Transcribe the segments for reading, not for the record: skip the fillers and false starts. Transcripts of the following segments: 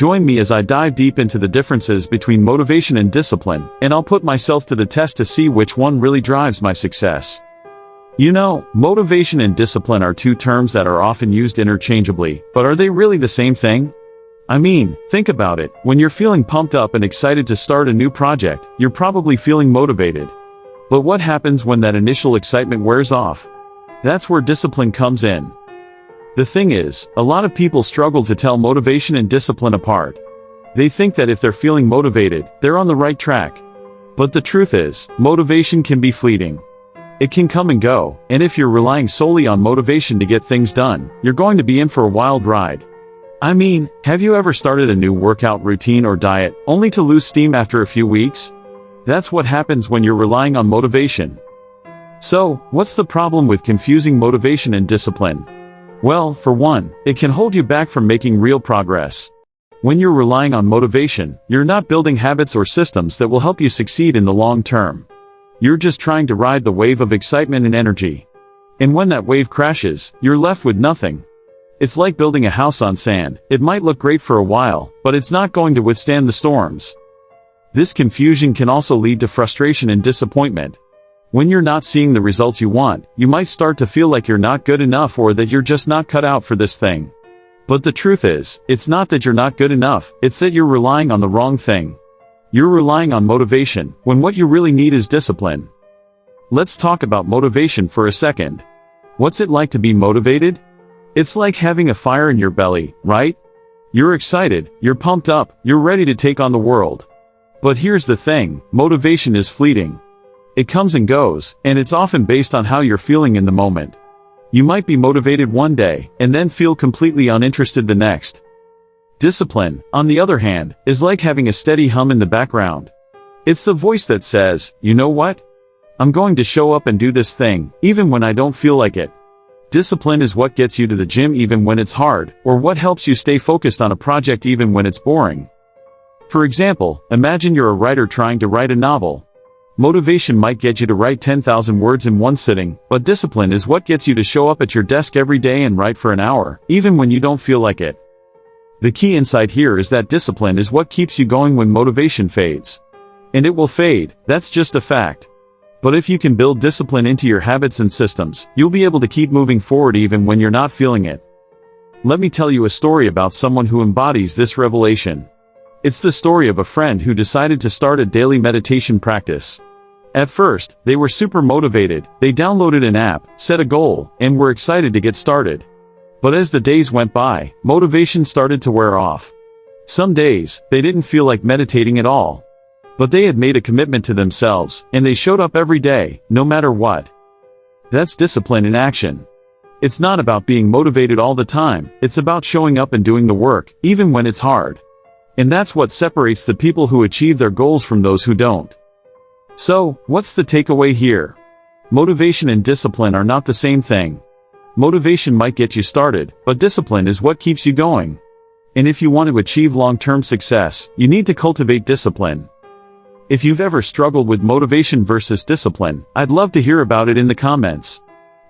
Join me as I dive deep into the differences between motivation and discipline, and I'll put myself to the test to see which one really drives my success. You know, motivation and discipline are two terms that are often used interchangeably, but are they really the same thing? I mean, think about it. When you're feeling pumped up and excited to start a new project, you're probably feeling motivated. But what happens when that initial excitement wears off? That's where discipline comes in. The thing is, a lot of people struggle to tell motivation and discipline apart. They think that if they're feeling motivated, they're on the right track. But the truth is, motivation can be fleeting. It can come and go, and if you're relying solely on motivation to get things done, you're going to be in for a wild ride. I mean, have you ever started a new workout routine or diet, only to lose steam after a few weeks? That's what happens when you're relying on motivation. So, what's the problem with confusing motivation and discipline? Well, for one, it can hold you back from making real progress. When you're relying on motivation, you're not building habits or systems that will help you succeed in the long term. You're just trying to ride the wave of excitement and energy. And when that wave crashes, you're left with nothing. It's like building a house on sand. It might look great for a while, but it's not going to withstand the storms. This confusion can also lead to frustration and disappointment. When you're not seeing the results you want, you might start to feel like you're not good enough or that you're just not cut out for this thing. But the truth is, it's not that you're not good enough, it's that you're relying on the wrong thing. You're relying on motivation, when what you really need is discipline. Let's talk about motivation for a second. What's it like to be motivated? It's like having a fire in your belly, right? You're excited, you're pumped up, you're ready to take on the world. But here's the thing, motivation is fleeting. It comes and goes, and it's often based on how you're feeling in the moment. You might be motivated one day, and then feel completely uninterested the next. Discipline, on the other hand, is like having a steady hum in the background. It's the voice that says, you know what? I'm going to show up and do this thing, even when I don't feel like it. Discipline is what gets you to the gym even when it's hard, or what helps you stay focused on a project even when it's boring. For example, imagine you're a writer trying to write a novel. Motivation might get you to write 10,000 words in one sitting, but discipline is what gets you to show up at your desk every day and write for an hour, even when you don't feel like it. The key insight here is that discipline is what keeps you going when motivation fades. And it will fade, that's just a fact. But if you can build discipline into your habits and systems, you'll be able to keep moving forward even when you're not feeling it. Let me tell you a story about someone who embodies this revelation. It's the story of a friend who decided to start a daily meditation practice. At first, they were super motivated, they downloaded an app, set a goal, and were excited to get started. But as the days went by, motivation started to wear off. Some days, they didn't feel like meditating at all. But they had made a commitment to themselves, and they showed up every day, no matter what. That's discipline in action. It's not about being motivated all the time, it's about showing up and doing the work, even when it's hard. And that's what separates the people who achieve their goals from those who don't. So, what's the takeaway here? Motivation and discipline are not the same thing. Motivation might get you started, but discipline is what keeps you going. And if you want to achieve long-term success, you need to cultivate discipline. If you've ever struggled with motivation versus discipline, I'd love to hear about it in the comments.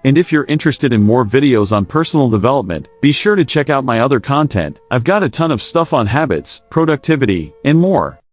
And if you're interested in more videos on personal development, be sure to check out my other content. I've got a ton of stuff on habits, productivity, and more.